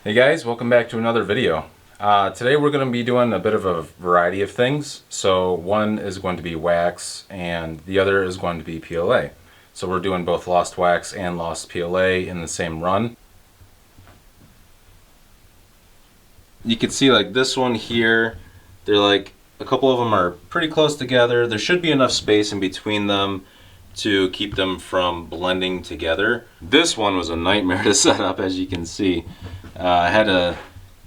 Hey guys, welcome back to another video. Today we're going to be doing a bit of a variety of things. So one is going to be wax and the other is going to be PLA. So we're doing both lost wax and lost PLA in the same run. You can see like this one here, they're like a couple of them are pretty close together. There should be enough space in between them to keep them from blending together. This one was a nightmare to set up, as you can see. I had to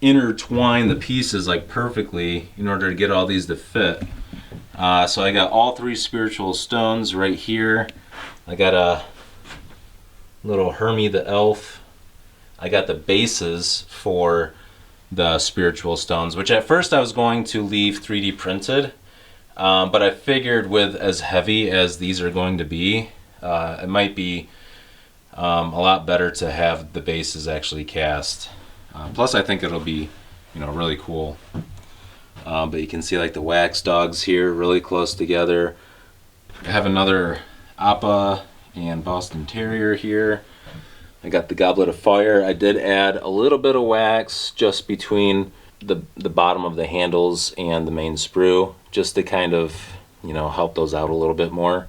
intertwine the pieces like perfectly in order to get all these to fit. So I got all three spiritual stones right here. I got a little Hermie the elf. I got the bases for the spiritual stones, which at first I was going to leave 3D printed, but I figured with as heavy as these are going to be, it might be a lot better to have the bases actually cast. Plus I think it'll be, really cool. But you can see like the wax dogs here really close together. I have another Appa and Boston Terrier here. I got the Goblet of Fire. I did add a little bit of wax just between the bottom of the handles and the main sprue, just to kind of, help those out a little bit more.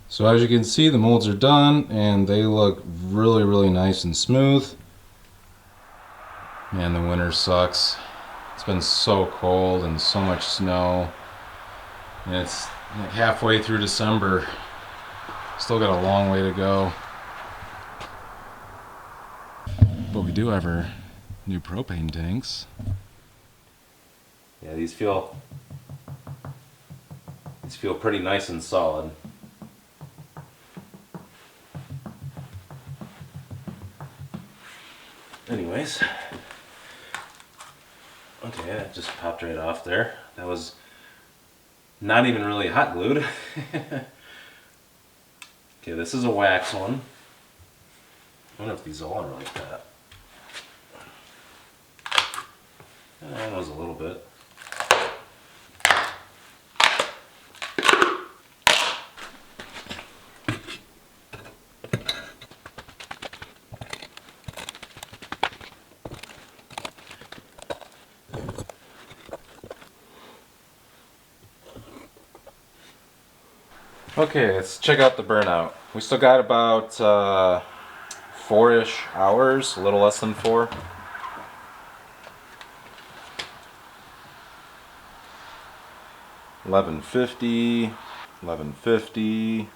So as you can see, the molds are done and they look really nice and smooth. Man, the winter sucks. It's been so cold and so much snow. And it's like halfway through December. Still got a long way to go. But we do have our new propane tanks. Yeah, these feel pretty nice and solid. Anyways, okay, that just popped right off there. That was not even really hot glued. Okay, this is a wax one. I wonder if these all are like that. That was a little bit. Okay, let's check out the Burnout. We still got about 4-ish hours, a little less than 4. $11.50.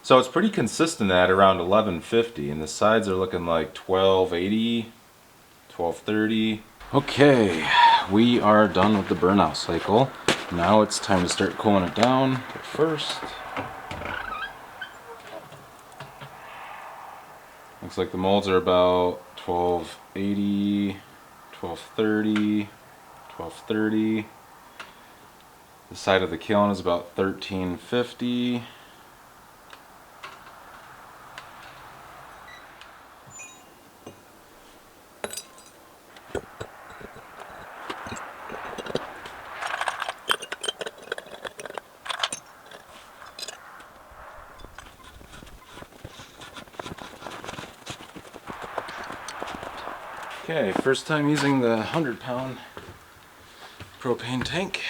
So it's pretty consistent at around $11.50, and the sides are looking like $12.80, $12.30. Okay, we are done with the Burnout cycle. Now it's time to start cooling it down. But first, looks like the molds are about $12.80, $12.30, $12.30. The side of the kiln is about $13.50. Okay, first time using the 100-pound propane tank.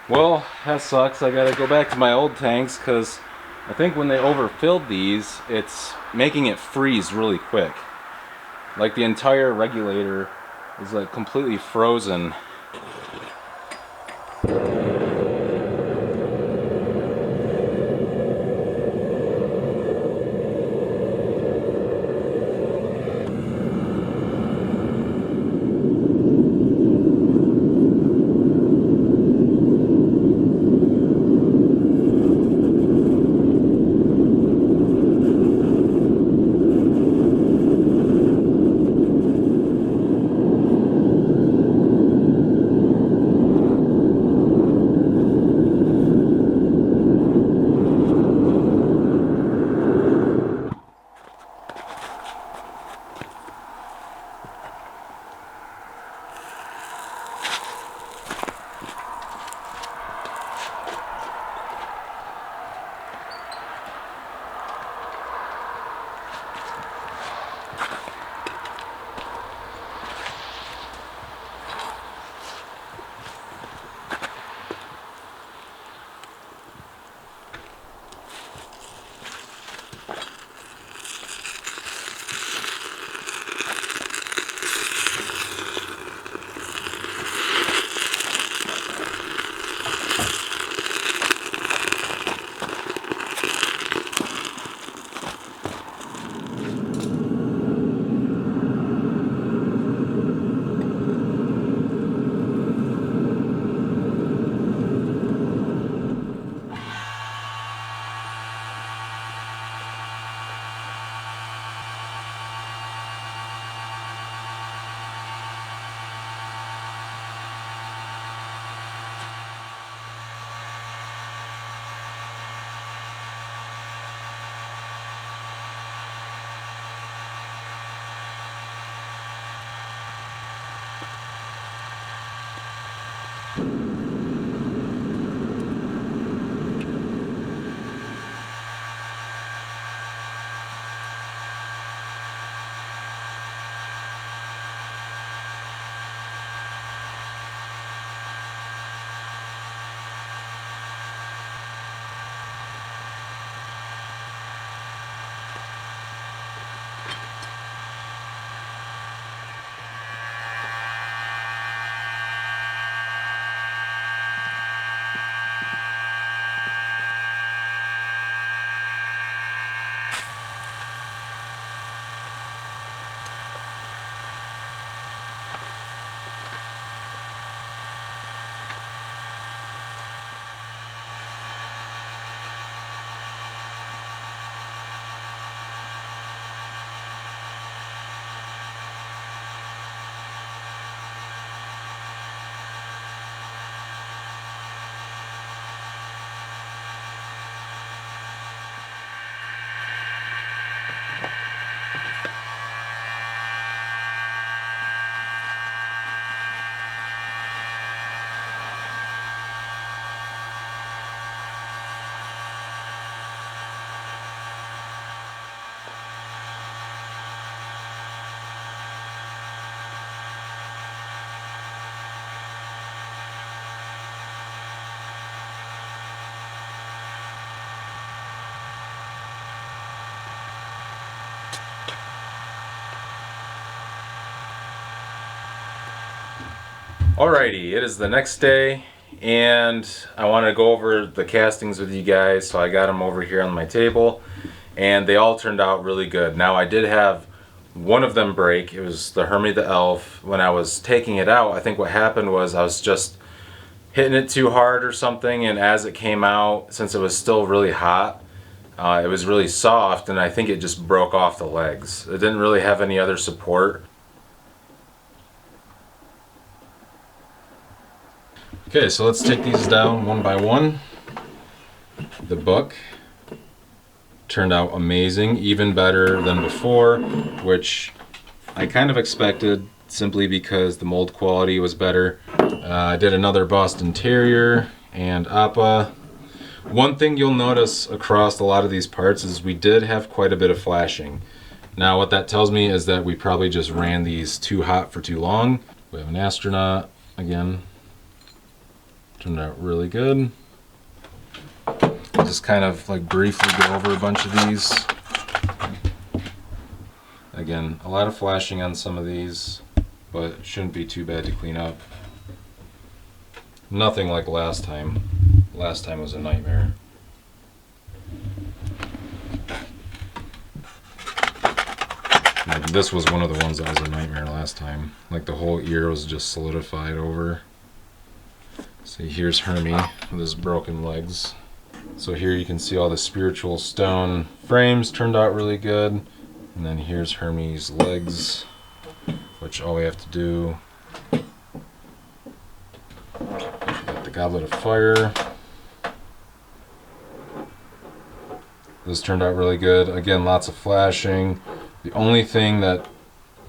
Well, that sucks. I gotta go back to my old tanks because I think when they overfilled these, it's making it freeze really quick. Like the entire regulator is like completely frozen. Alrighty, it is the next day, and I wanted to go over the castings with you guys, so I got them over here on my table, and they all turned out really good. Now, I did have one of them break. It was the Hermie the Elf. When I was taking it out, I think what happened was I was just hitting it too hard or something, and as it came out, since it was still really hot, it was really soft, and I think it just broke off the legs. It didn't really have any other support. Okay, so let's take these down one by one. The book turned out amazing, even better than before, which I kind of expected simply because the mold quality was better. I did another bust interior and appa. One thing you'll notice across a lot of these parts is we did have quite a bit of flashing. Now what that tells me is that we probably just ran these too hot for too long. We have an astronaut again. Turned out really good. I'll just kind of like briefly go over a bunch of these. Again, a lot of flashing on some of these, but it shouldn't be too bad to clean up. Nothing like last time. Last time was a nightmare. Like, this was one of the ones that was a nightmare last time. Like the whole ear was just solidified over. See, here's Hermie with his broken legs. So here you can see all the spiritual stone frames turned out really good. And then here's Hermie's legs, which all we have to do, got the Goblet of Fire. This turned out really good. Again, lots of flashing. The only thing that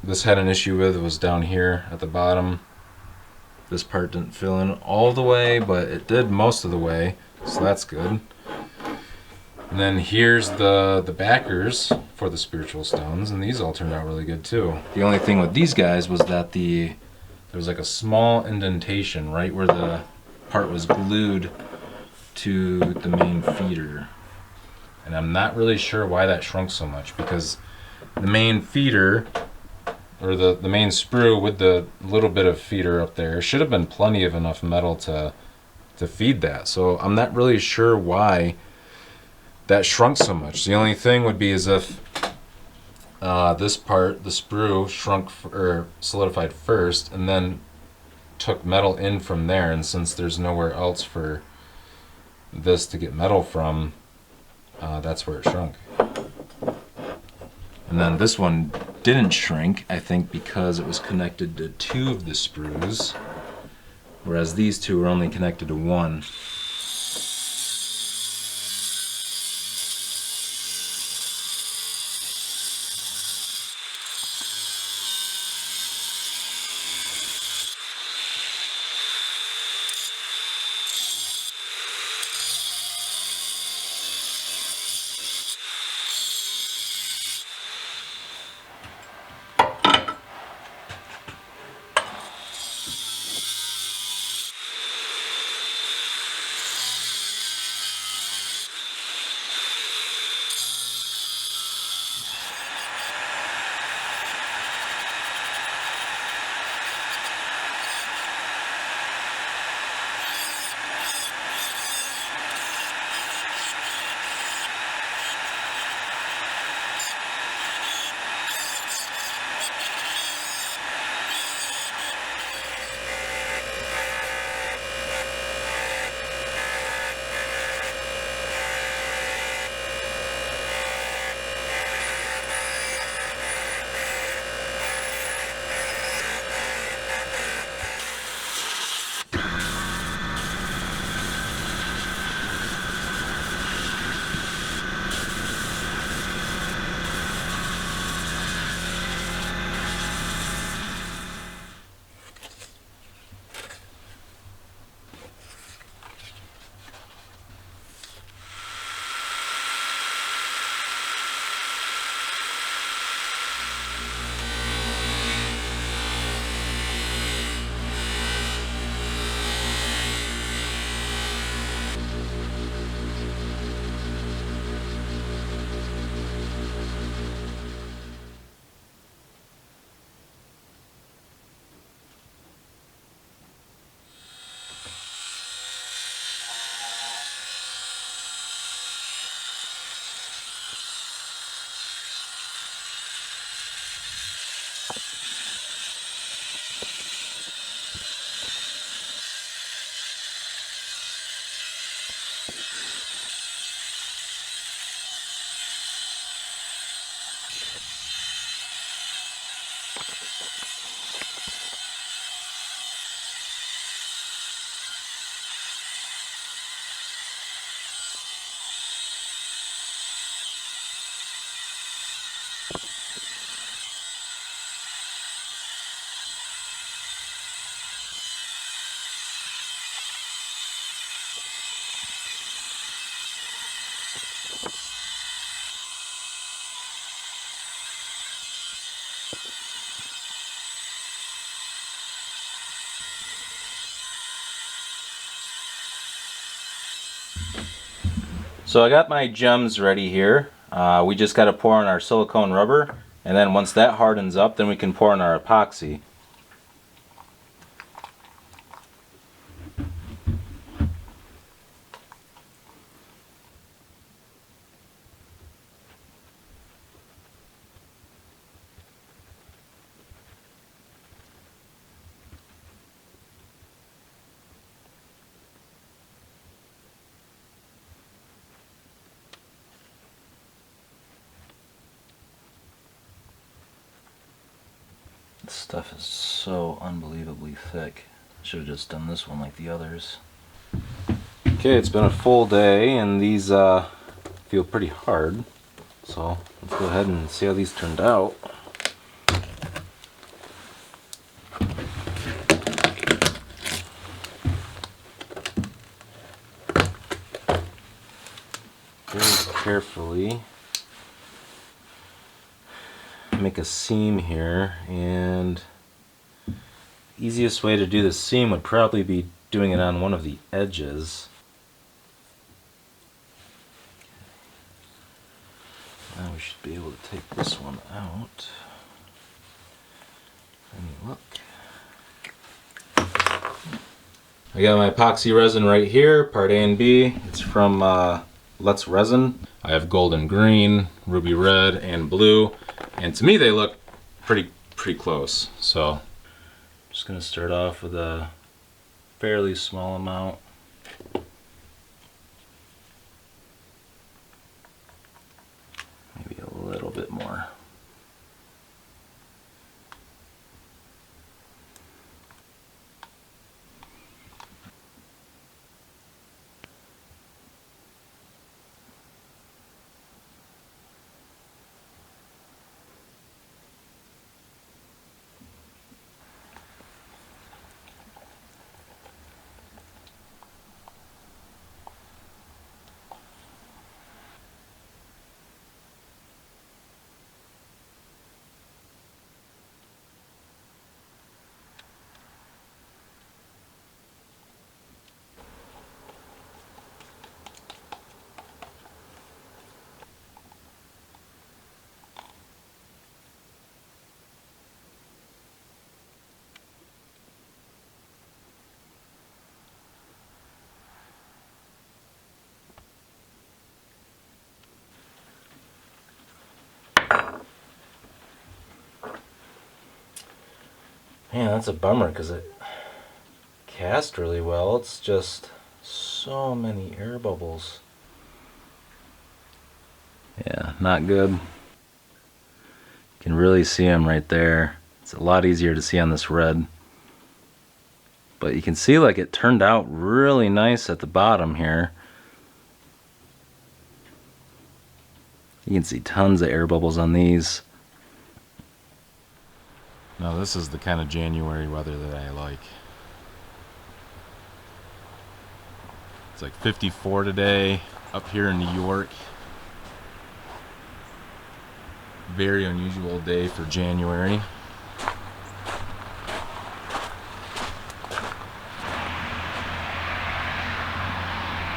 this had an issue with was down here at the bottom. This part didn't fill in all the way, but it did most of the way, so that's good. And then here's the backers for the spiritual stones, and these all turned out really good too. The only thing with these guys was that there was like a small indentation right where the part was glued to the main feeder. And I'm not really sure why that shrunk so much, because the main feeder, or the main sprue with the little bit of feeder up there, should have been plenty of enough metal to feed that. So I'm not really sure why that shrunk so much. The only thing would be as if this part, the sprue, shrunk or solidified first and then took metal in from there, and since there's nowhere else for this to get metal from, that's where it shrunk. And then this one didn't shrink, I think because it was connected to two of the sprues, whereas these two were only connected to one. So I got my gems ready here. We just got to pour in our silicone rubber, and then once that hardens up, then we can pour in our epoxy. This stuff is so unbelievably thick. Should have just done this one like the others. Okay, it's been a full day and these feel pretty hard. So let's go ahead and see how these turned out. Very carefully make a seam here, and the easiest way to do the seam would probably be doing it on one of the edges. Now we should be able to take this one out. Let me look. I got my epoxy resin right here, part A and B. It's from Let's Resin. I have golden green, ruby red, and blue. And to me they look pretty close. So I'm just gonna start off with a fairly small amount. Maybe a little bit more. Man, that's a bummer because it cast really well. It's just so many air bubbles. Yeah, not good. You can really see them right there. It's a lot easier to see on this red. But you can see like it turned out really nice at the bottom here. You can see tons of air bubbles on these. Now this is the kind of January weather that I like. It's like 54 today up here in New York. Very unusual day for January.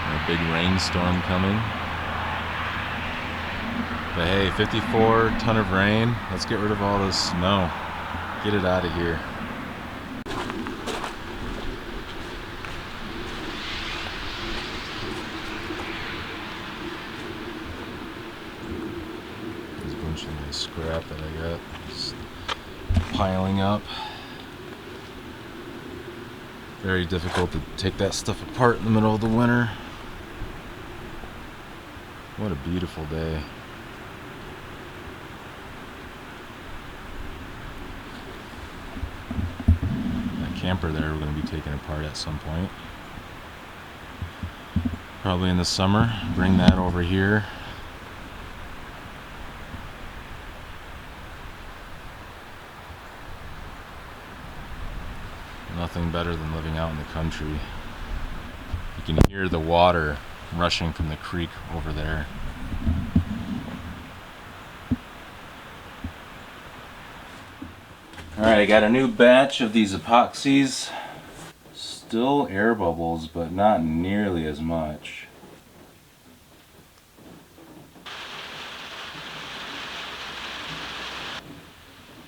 A big rainstorm coming. But hey, 54, ton of rain. Let's get rid of all this snow. Get it out of here. There's a bunch of nice scrap that I got just piling up. Very difficult to take that stuff apart in the middle of the winter. What a beautiful day. camper there we're going to be taking apart at some point. Probably in the summer. Bring that over here. Nothing better than living out in the country. You can hear the water rushing from the creek over there. Alright, I got a new batch of these epoxies. Still air bubbles, but not nearly as much.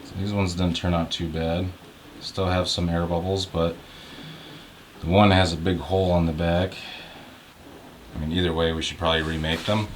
So these ones didn't turn out too bad. Still have some air bubbles, but the one has a big hole on the back. I mean, either way, we should probably remake them.